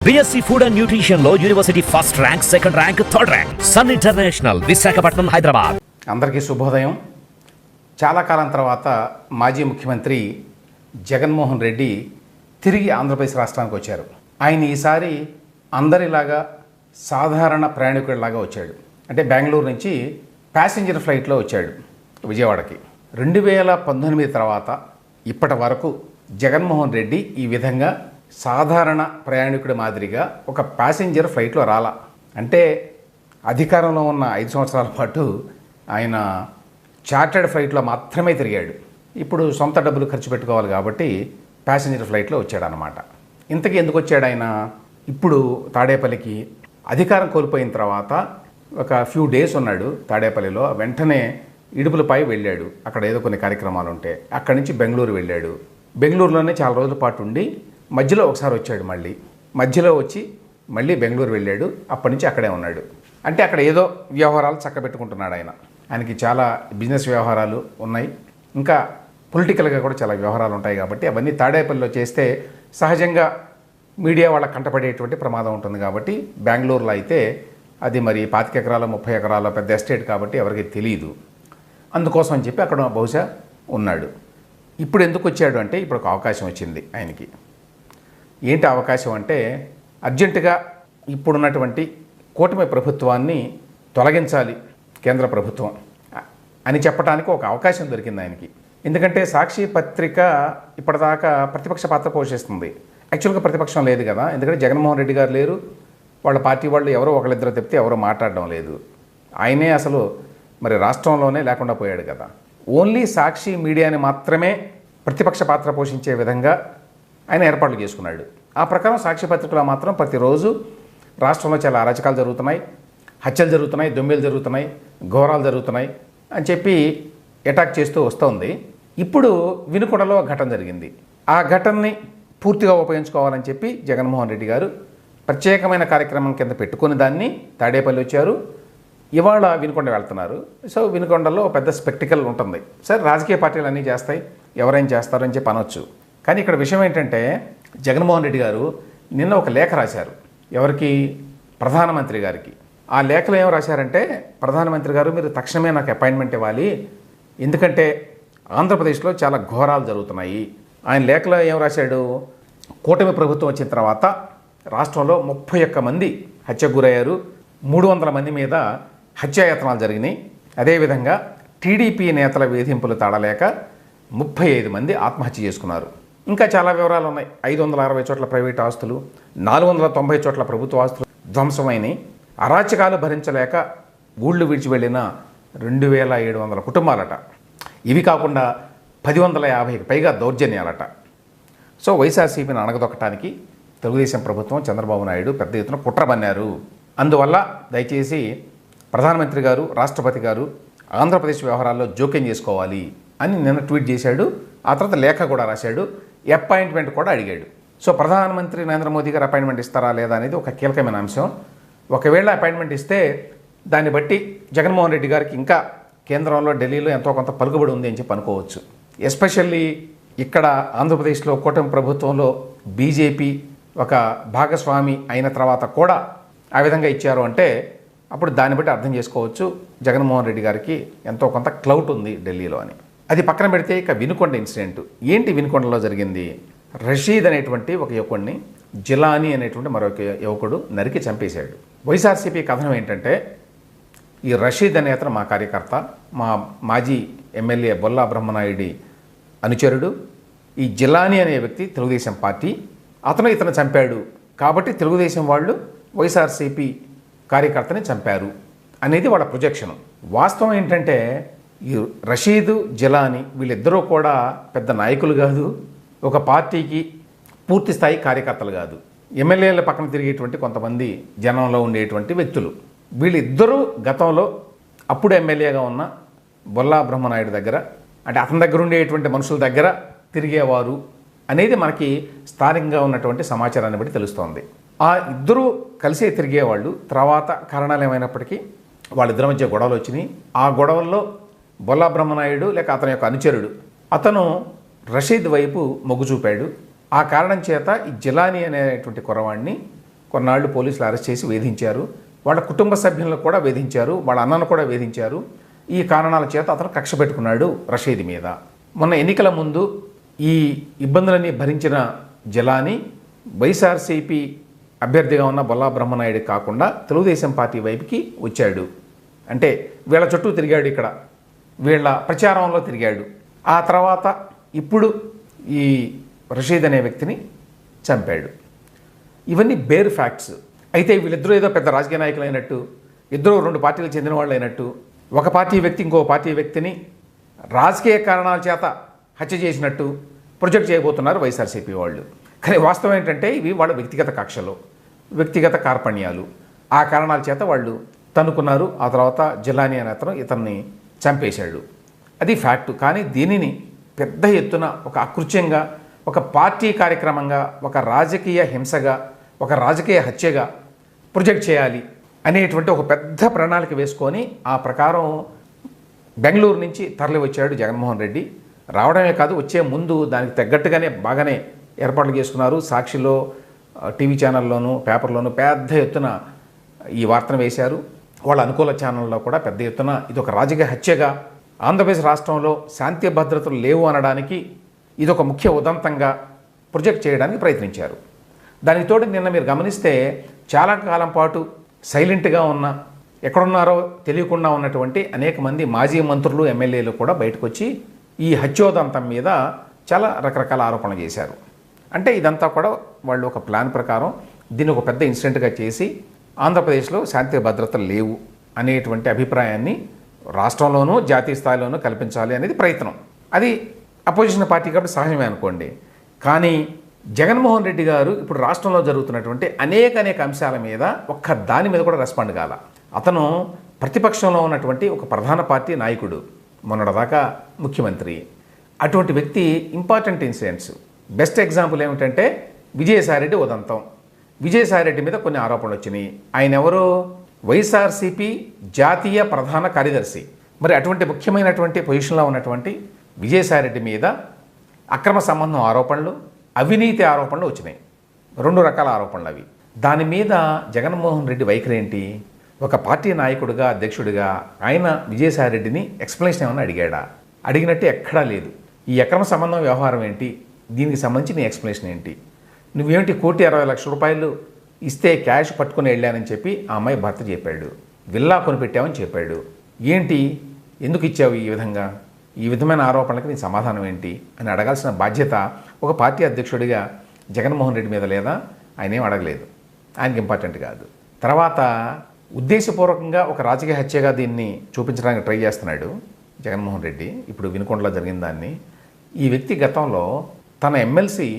BSc food and nutrition లో university first rank, second rank, third rank. Sun international, Visakhapatnam, Hyderabad. అందరికీ శుభోదయం. చాలా కాలం తర్వాత మాజీ ముఖ్యమంత్రి జగన్మోహన్ రెడ్డి తిరిగి ఆంధ్రప్రదేశ్ రాష్ట్రానికి వచ్చారు. ఆయన ఈసారి అందరిలాగా సాధారణ ప్రయాణికుడిలాగా వచ్చాడు. అంటే బెంగళూరు నుంచి ప్యాసింజర్ ఫ్లైట్లో వచ్చాడు విజయవాడకి. 2019 తర్వాత ఇప్పటి వరకు జగన్మోహన్ రెడ్డి ఈ విధంగా సాధారణ ప్రయాణికుడి మాదిరిగా ఒక ప్యాసింజర్ ఫ్లైట్లో రాలా. అంటే అధికారంలో ఉన్న 5 సంవత్సరాల పాటు ఆయన చార్టర్డ్ ఫ్లైట్లో మాత్రమే తిరిగాడు. ఇప్పుడు సొంత డబ్బులు ఖర్చు పెట్టుకోవాలి కాబట్టి ప్యాసింజర్ ఫ్లైట్లో వచ్చాడనమాట. ఇంతకీ ఎందుకు వచ్చాడు ఆయన? ఇప్పుడు తాడేపల్లికి అధికారం కోల్పోయిన తర్వాత ఒక ఫ్యూ డేస్ ఉన్నాడు తాడేపల్లిలో. వెంటనే ఇడుపులపై వెళ్ళాడు. అక్కడ ఏదో కొన్ని కార్యక్రమాలు ఉంటే అక్కడి నుంచి బెంగళూరు వెళ్ళాడు. బెంగళూరులోనే చాలా రోజుల పాటు ఉండి మధ్యలో ఒకసారి వచ్చాడు. మధ్యలో వచ్చి మళ్ళీ బెంగళూరు వెళ్ళాడు. అప్పటి నుంచి అక్కడే ఉన్నాడు. అంటే అక్కడ ఏదో వ్యవహారాలు చక్కబెట్టుకుంటున్నాడు ఆయన. ఆయనకి చాలా బిజినెస్ వ్యవహారాలు ఉన్నాయి, ఇంకా పొలిటికల్గా కూడా చాలా వ్యవహారాలు ఉంటాయి. కాబట్టి అవన్నీ తాడేపల్లిలో చేస్తే సహజంగా మీడియా వాళ్ళ కంటపడేటువంటి ప్రమాదం ఉంటుంది. కాబట్టి బెంగళూరులో అయితే అది మరి 25 ఎకరాలు 30 ఎకరాల పెద్ద ఎస్టేట్ కాబట్టి ఎవరికి తెలియదు. అందుకోసం అని చెప్పి అక్కడ బహుశా ఉన్నాడు. ఇప్పుడు ఎందుకు వచ్చాడు అంటే ఇప్పుడు ఒక అవకాశం వచ్చింది ఆయనకి. ఏంటి అవకాశం అంటే అర్జెంటుగా ఇప్పుడున్నటువంటి కూటమి ప్రభుత్వాన్ని తొలగించాలి కేంద్ర ప్రభుత్వం అని చెప్పడానికి ఒక అవకాశం దొరికింది ఆయనకి. ఎందుకంటే సాక్షి పత్రిక ఇప్పటిదాకా ప్రతిపక్ష పాత్ర పోషిస్తుంది. యాక్చువల్గా ప్రతిపక్షం లేదు కదా, ఎందుకంటే జగన్మోహన్ రెడ్డి గారు లేరు, వాళ్ళ పార్టీ వాళ్ళు ఎవరో ఒకళ్ళిద్దరు తప్పితే ఎవరో మాట్లాడడం లేదు. ఆయనే అసలు మరి రాష్ట్రంలోనే లేకుండా పోయాడు కదా. ఓన్లీ సాక్షి మీడియాని మాత్రమే ప్రతిపక్ష పాత్ర పోషించే విధంగా ఆయన ఏర్పాట్లు చేసుకున్నాడు. ఆ ప్రకారం సాక్షి పత్రికలో మాత్రం ప్రతిరోజు రాష్ట్రంలో చాలా అరాచకాలు జరుగుతున్నాయి, హత్యలు జరుగుతున్నాయి, దొంగలు జరుగుతున్నాయి, ఘోరాలు జరుగుతున్నాయి అని చెప్పి అటాక్ చేస్తూ వస్తుంది. ఇప్పుడు వినుకొండలో ఘటన జరిగింది. ఆ ఘటనని పూర్తిగా ఉపయోగించుకోవాలని చెప్పి జగన్మోహన్ రెడ్డి గారు ప్రత్యేకమైన కార్యక్రమం కింద పెట్టుకుని దాన్ని తాడేపల్లి వచ్చారు. ఇవాళ వినుకొండ వెళ్తున్నారు. సో వినుకొండలో పెద్ద స్పెక్టికల్ ఉంటుంది. సరే, రాజకీయ పార్టీలు అన్నీ చేస్తాయి, ఎవరైనా చేస్తారని చెప్పి అనొచ్చు. కానీ ఇక్కడ విషయం ఏంటంటే జగన్మోహన్ రెడ్డి గారు నిన్న ఒక లేఖ రాశారు. ఎవరికి? ప్రధానమంత్రి గారికి. ఆ లేఖలో ఏం రాశారంటే, ప్రధానమంత్రి గారు మీరు తక్షణమే నాకు అపాయింట్మెంట్ ఇవ్వాలి, ఎందుకంటే ఆంధ్రప్రదేశ్లో చాలా ఘోరాలు జరుగుతున్నాయి. ఆయన లేఖలో ఏం రాశాడు? కూటమి ప్రభుత్వం వచ్చిన తర్వాత రాష్ట్రంలో 31 మంది హత్యకు గురయ్యారు, 300 మంది మీద హత్యాయత్నాలు జరిగినాయి. అదేవిధంగా టీడీపీ నేతల వేధింపులు తాళలేక 35 మంది ఆత్మహత్య చేసుకున్నారు. ఇంకా చాలా వివరాలు ఉన్నాయి. 560 చోట్ల ప్రైవేట్ ఆస్తులు, 490 చోట్ల ప్రభుత్వ ఆస్తులు ధ్వంసమైనవి. అరాచకాలు భరించలేక ఊళ్ళు విడిచి వెళ్ళిన 2700 కుటుంబాలట. ఇవి కాకుండా 1050కి పైగా దౌర్జన్యాలట. సో వైఎస్ఆర్సీపీని అణగదొక్కడానికి తెలుగుదేశం ప్రభుత్వం, చంద్రబాబు నాయుడు పెద్ద ఎత్తున కుట్ర పన్నారు. అందువల్ల దయచేసి ప్రధానమంత్రి గారు, రాష్ట్రపతి గారు ఆంధ్రప్రదేశ్ వ్యవహారాల్లో జోక్యం చేసుకోవాలి అని నిన్న ట్వీట్ చేశాడు. ఆ తర్వాత లేఖ కూడా రాశాడు, అపాయింట్మెంట్ కూడా అడిగాడు. సో ప్రధానమంత్రి నరేంద్ర మోదీ గారు అపాయింట్మెంట్ ఇస్తారా లేదా అనేది ఒక కీలకమైన అంశం. ఒకవేళ అపాయింట్మెంట్ ఇస్తే దాన్ని బట్టి జగన్మోహన్ రెడ్డి గారికి ఇంకా కేంద్రంలో, ఢిల్లీలో ఎంతో కొంత పలుకుబడి ఉంది అని చెప్పి అనుకోవచ్చు. ఎస్పెషల్లీ ఇక్కడ ఆంధ్రప్రదేశ్లో కూటమి ప్రభుత్వంలో బీజేపీ ఒక భాగస్వామి అయిన తర్వాత కూడా ఆ విధంగా ఇచ్చారు అంటే అప్పుడు దాన్ని బట్టి అర్థం చేసుకోవచ్చు జగన్మోహన్ రెడ్డి గారికి ఎంతో కొంత క్లౌట్ ఉంది ఢిల్లీలో అని. అది పక్కన పెడితే ఇక వినుకొండ ఇన్సిడెంట్. ఏంటి వినుకొండలో జరిగింది? రషీద్ అనేటువంటి ఒక యువకుడిని జిలానీ అనేటువంటి మరొక యువకుడు నరికి చంపేశాడు. వైఎస్ఆర్సీపీ కథనం ఏంటంటే, ఈ రషీద్ అనే అతను మా కార్యకర్త, మా మాజీ ఎమ్మెల్యే బొల్లా బ్రహ్మనాయుడి అనుచరుడు. ఈ జిలానీ అనే వ్యక్తి తెలుగుదేశం పార్టీ, అతను ఇతను చంపాడు కాబట్టి తెలుగుదేశం వాళ్ళు వైఎస్ఆర్సీపీ కార్యకర్తని చంపారు అనేది వాళ్ళ ప్రొజెక్షన్. వాస్తవం ఏంటంటే ఈ రషీదు, జిలానీ వీళ్ళిద్దరూ కూడా పెద్ద నాయకులు కాదు, ఒక పార్టీకి పూర్తి స్థాయి కార్యకర్తలు కాదు, ఎమ్మెల్యేల పక్కన తిరిగేటువంటి కొంతమంది జనంలో ఉండేటువంటి వ్యక్తులు. వీళ్ళిద్దరూ గతంలో అప్పుడు ఎమ్మెల్యేగా ఉన్న బొల్లా బ్రహ్మనాయుడు దగ్గర, అంటే అతని దగ్గర ఉండేటువంటి మనుషుల దగ్గర తిరిగేవారు అనేది మనకి స్థానికంగా ఉన్నటువంటి సమాచారాన్ని బట్టి తెలుస్తోంది. ఆ ఇద్దరూ కలిసే తిరిగేవాళ్ళు. తర్వాత కారణాలు ఏమైనప్పటికీ వాళ్ళిద్దరి మధ్య గొడవలు వచ్చినాయి. ఆ గొడవల్లో బొల్లా బ్రహ్మనాయుడు లేక అతని యొక్క అనుచరుడు అతను రషీద్ వైపు మొగ్గు చూపాడు. ఆ కారణం చేత ఈ జిలానీ అనేటువంటి కుర్రవాడిని కొన్నాళ్ళు పోలీసులు అరెస్ట్ చేసి వేధించారు. వాళ్ళ కుటుంబ సభ్యులను కూడా వేధించారు, వాళ్ళ అన్నను కూడా వేధించారు. ఈ కారణాల చేత అతను కక్ష పెట్టుకున్నాడు రషీద్ మీద. మొన్న ఎన్నికల ముందు ఈ ఇబ్బందులన్నీ భరించిన జలాని వైఎస్ఆర్సీపీ అభ్యర్థిగా ఉన్న బొల్లా బ్రహ్మనాయుడు కాకుండా తెలుగుదేశం పార్టీ వైపుకి వచ్చాడు. అంటే వీళ్ళ చుట్టూ తిరిగాడు, ఇక్కడ వీళ్ళ ప్రచారంలో తిరిగాడు. ఆ తర్వాత ఇప్పుడు ఈ రషీద్ అనే వ్యక్తిని చంపాడు. ఇవన్నీ బేర్ ఫ్యాక్ట్స్. అయితే వీళ్ళిద్దరూ ఏదో పెద్ద రాజకీయ నాయకులు అయినట్టు, ఇద్దరు 2 పార్టీలకు చెందిన వాళ్ళు అయినట్టు, ఒక పార్టీ వ్యక్తి ఇంకో పార్టీ వ్యక్తిని రాజకీయ కారణాల చేత హత్య చేసినట్టు ప్రొజెక్ట్ చేయబోతున్నారు వైఎస్ఆర్సీపీ వాళ్ళు. కానీ వాస్తవం ఏంటంటే ఇవి వాళ్ళ వ్యక్తిగత కక్షలు, వ్యక్తిగత కార్పణ్యాలు. ఆ కారణాల చేత వాళ్ళు తన్నుకున్నారు. ఆ తర్వాత జిలానీ అనే అతను ఇతన్ని చంపేశాడు. అది ఫ్యాక్టు. కానీ దీనిని పెద్ద ఎత్తున ఒక అకృత్యంగా, ఒక పార్టీ కార్యక్రమంగా, ఒక రాజకీయ హింసగా, ఒక రాజకీయ హత్యగా ప్రొజెక్ట్ చేయాలి అనేటువంటి ఒక పెద్ద ప్రణాళిక వేసుకొని ఆ ప్రకారం బెంగళూరు నుంచి తరలి వచ్చాడు జగన్మోహన్ రెడ్డి. రావడమే కాదు, వచ్చే ముందు దానికి తగ్గట్టుగానే బాగానే ఏర్పాట్లు చేసుకున్నారు. సాక్షిలో, టీవీ ఛానల్లోనూ, పేపర్లోనూ పెద్ద ఎత్తున ఈ వార్తను వేశారు. వాళ్ళ అనుకూల ఛానల్లో కూడా పెద్ద ఎత్తున ఇది ఒక రాజకీయ హత్యగా, ఆంధ్రప్రదేశ్ రాష్ట్రంలో శాంతి భద్రతలు లేవు అనడానికి ఇది ఒక ముఖ్య ఉదంతంగా ప్రొజెక్ట్ చేయడానికి ప్రయత్నించారు. దానికి తోడు నిన్న మీరు గమనిస్తే చాలా కాలం పాటు సైలెంట్గా ఉన్న, ఎక్కడున్నారో తెలియకుండా ఉన్నటువంటి అనేక మంది మాజీ మంత్రులు, ఎమ్మెల్యేలు కూడా బయటకు వచ్చి ఈ హత్యోదంతం మీద చాలా రకరకాల ఆరోపణలు చేశారు. అంటే ఇదంతా కూడా వాళ్ళు ఒక ప్లాన్ ప్రకారం దీన్ని ఒక పెద్ద ఇన్సిడెంట్గా చేసి ఆంధ్రప్రదేశ్లో శాంతి భద్రతలు లేవు అనేటువంటి అభిప్రాయాన్ని రాష్ట్రంలోనూ జాతీయ స్థాయిలోనూ కల్పించాలి అనేది ప్రయత్నం. అది అపోజిషన్ పార్టీ కాబట్టి సహజమే అనుకోండి. కానీ జగన్మోహన్ రెడ్డి గారు ఇప్పుడు రాష్ట్రంలో జరుగుతున్నటువంటి అనేక అంశాల మీద ఒక్క దాని మీద కూడా రెస్పాండ్ కాల. అతను ప్రతిపక్షంలో ఉన్నటువంటి ఒక ప్రధాన పార్టీ నాయకుడు, మొన్నటిదాకా ముఖ్యమంత్రి. అటువంటి వ్యక్తి ఇంపార్టెంట్ ఇన్సిడెంట్స్, బెస్ట్ ఎగ్జాంపుల్ ఏమిటంటే విజయసాయిరెడ్డి ఉదంతం. విజయసాయిరెడ్డి మీద కొన్ని ఆరోపణలు వచ్చినాయి. ఆయన ఎవరు? వైఎస్ఆర్సీపీ జాతీయ ప్రధాన కార్యదర్శి. మరి అటువంటి ముఖ్యమైనటువంటి పొజిషన్లో ఉన్నటువంటి విజయసాయిరెడ్డి మీద అక్రమ సంబంధం ఆరోపణలు, అవినీతి ఆరోపణలు వచ్చినాయి. 2 రకాల ఆరోపణలు అవి. దాని మీద జగన్మోహన్ రెడ్డి వైఖరి ఏంటి? ఒక పార్టీ నాయకుడిగా, అధ్యక్షుడిగా ఆయన విజయసాయిరెడ్డిని ఎక్స్ప్లెనేషన్ ఏమన్నా అడిగాడా? అడిగినట్టు ఎక్కడా లేదు. ఈ అక్రమ సంబంధం వ్యవహారం ఏంటి, దీనికి సంబంధించి నీ ఎక్స్ప్లెనేషన్ ఏంటి, నువ్వేంటి 1,60,00,000 ఇస్తే క్యాష్ పట్టుకుని వెళ్ళానని చెప్పి ఆ అమ్మాయి భర్త చెప్పాడు, విల్లా కొనిపెట్టామని చెప్పాడు. ఏంటి, ఎందుకు ఇచ్చావు ఈ విధంగా, ఈ విధమైన ఆరోపణలకి నీ సమాధానం ఏంటి అని అడగాల్సిన బాధ్యత ఒక పార్టీ అధ్యక్షుడిగా జగన్మోహన్ రెడ్డి మీద లేదా? ఆయన ఏం అడగలేదు, ఆయనకి ఇంపార్టెంట్ కాదు. తర్వాత ఉద్దేశపూర్వకంగా ఒక రాజకీయ హత్యగా దీన్ని చూపించడానికి ట్రై చేస్తున్నాడు జగన్మోహన్ రెడ్డి. ఇప్పుడు వినుకొండలో జరిగిన దాన్ని, ఈ వ్యక్తి గతంలో తన ఎమ్మెల్సీ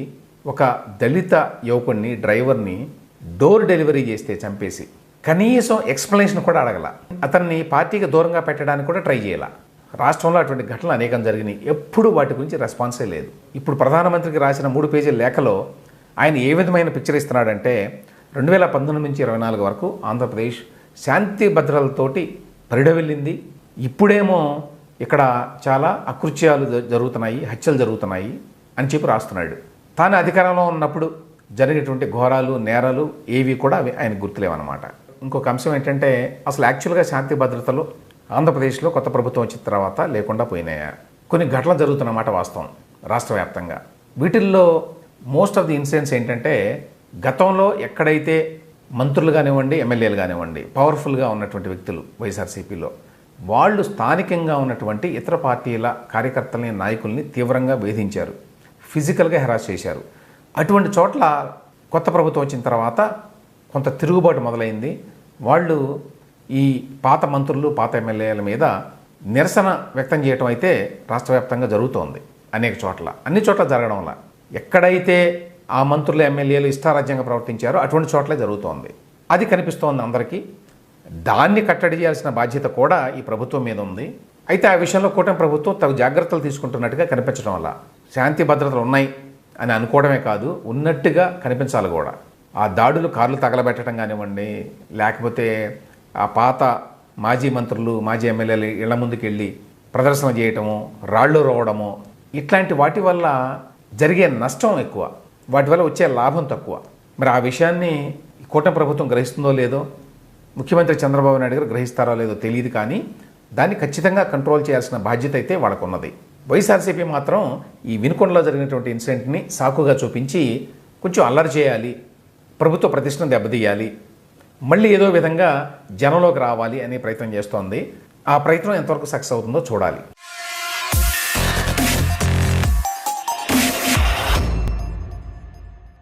ఒక దళిత యువకుడిని, డ్రైవర్ని డోర్ డెలివరీ చేస్తే చంపేసి కనీసం ఎక్స్ప్లెనేషన్ కూడా అడగల. అతన్ని పార్టీకి దూరంగా పెట్టడానికి కూడా ట్రై చేయాల. రాష్ట్రంలో అటువంటి ఘటనలు అనేకం జరిగినాయి. ఎప్పుడు వాటి గురించి రెస్పాన్సే లేదు. ఇప్పుడు ప్రధానమంత్రికి రాసిన 3 పేజీల లేఖలో ఆయన ఏ విధమైన పిక్చర్ ఇస్తున్నాడంటే 2019 నుంచి 24 వరకు ఆంధ్రప్రదేశ్ శాంతి భద్రతలతోటి పరిడవిల్లింది. ఇప్పుడేమో ఇక్కడ చాలా అకృత్యాలు జరుగుతున్నాయి, హత్యలు జరుగుతున్నాయి అని చెప్పి రాస్తున్నాడు. తాను అధికారంలో ఉన్నప్పుడు జరిగేటువంటి ఘోరాలు, నేరాలు ఏవి కూడా అవి ఆయనకు గుర్తులేవన్నమాట. ఇంకొక అంశం ఏంటంటే అసలు యాక్చువల్గా శాంతి భద్రతలు ఆంధ్రప్రదేశ్లో కొత్త ప్రభుత్వం వచ్చిన తర్వాత లేకుండా పోయినాయా? కొన్ని ఘటనలు జరుగుతున్నమాట వాస్తవం రాష్ట్ర వ్యాప్తంగా. వీటిల్లో మోస్ట్ ఆఫ్ ది ఇన్సిడెంట్స్ ఏంటంటే గతంలో ఎక్కడైతే మంత్రులు కానివ్వండి, ఎమ్మెల్యేలు కానివ్వండి, పవర్ఫుల్గా ఉన్నటువంటి వ్యక్తులు వైఎస్ఆర్సీపీలో, వాళ్ళు స్థానికంగా ఉన్నటువంటి ఇతర పార్టీల కార్యకర్తలని, నాయకుల్ని తీవ్రంగా వేధించారు, ఫిజికల్గా హెరాస్ చేశారు. అటువంటి చోట్ల కొత్త ప్రభుత్వం వచ్చిన తర్వాత కొంత తిరుగుబాటు మొదలైంది. వాళ్ళు ఈ పాత మంత్రులు, పాత ఎమ్మెల్యేల మీద నిరసన వ్యక్తం చేయటం అయితే రాష్ట్ర వ్యాప్తంగా జరుగుతోంది అనేక చోట్ల. అన్ని చోట్ల జరగడం వల్ల ఎక్కడైతే ఆ మంత్రులు, ఎమ్మెల్యేలు ఇష్టారాజ్యంగా ప్రవర్తించారో అటువంటి చోట్లే జరుగుతోంది. అది కనిపిస్తోంది అందరికీ. దాన్ని కట్టడి చేయాల్సిన బాధ్యత కూడా ఈ ప్రభుత్వం మీద ఉంది. అయితే ఆ విషయంలో కూటమి ప్రభుత్వం తగు జాగ్రత్తలు తీసుకుంటున్నట్టుగా కనిపించడం వల్ల శాంతి భద్రతలు ఉన్నాయి అని అనుకోవడమే కాదు, ఉన్నట్టుగా కనిపించాలి కూడా. ఆ దాడులు, కార్లు తగలబెట్టడం కానివ్వండి, లేకపోతే ఆ పాత మాజీ మంత్రులు, మాజీ ఎమ్మెల్యేలు ఇళ్ల ముందుకు వెళ్ళి ప్రదర్శన చేయటము, రాళ్ళు రోవడము, ఇట్లాంటి వాటి వల్ల జరిగే నష్టం ఎక్కువ, వాటి వల్ల వచ్చే లాభం తక్కువ. మరి ఆ విషయాన్ని కూటమి ప్రభుత్వం గ్రహిస్తుందో లేదో, ముఖ్యమంత్రి చంద్రబాబు నాయుడు గారు గ్రహిస్తారో లేదో తెలియదు, కానీ దాన్ని ఖచ్చితంగా కంట్రోల్ చేయాల్సిన బాధ్యత అయితే వాళ్ళకు ఉన్నది. వైఎస్ఆర్సీపీ మాత్రం ఈ వినుకొండలో జరిగినటువంటి ఇన్సిడెంట్ని సాకుగా చూపించి కొంచెం అల్లరి చేయాలి, ప్రభుత్వ ప్రతిష్టను దెబ్బతీయాలి, మళ్ళీ ఏదో విధంగా జనంలోకి రావాలి అనే ప్రయత్నం చేస్తోంది. ఆ ప్రయత్నం ఎంతవరకు సక్సెస్ అవుతుందో చూడాలి.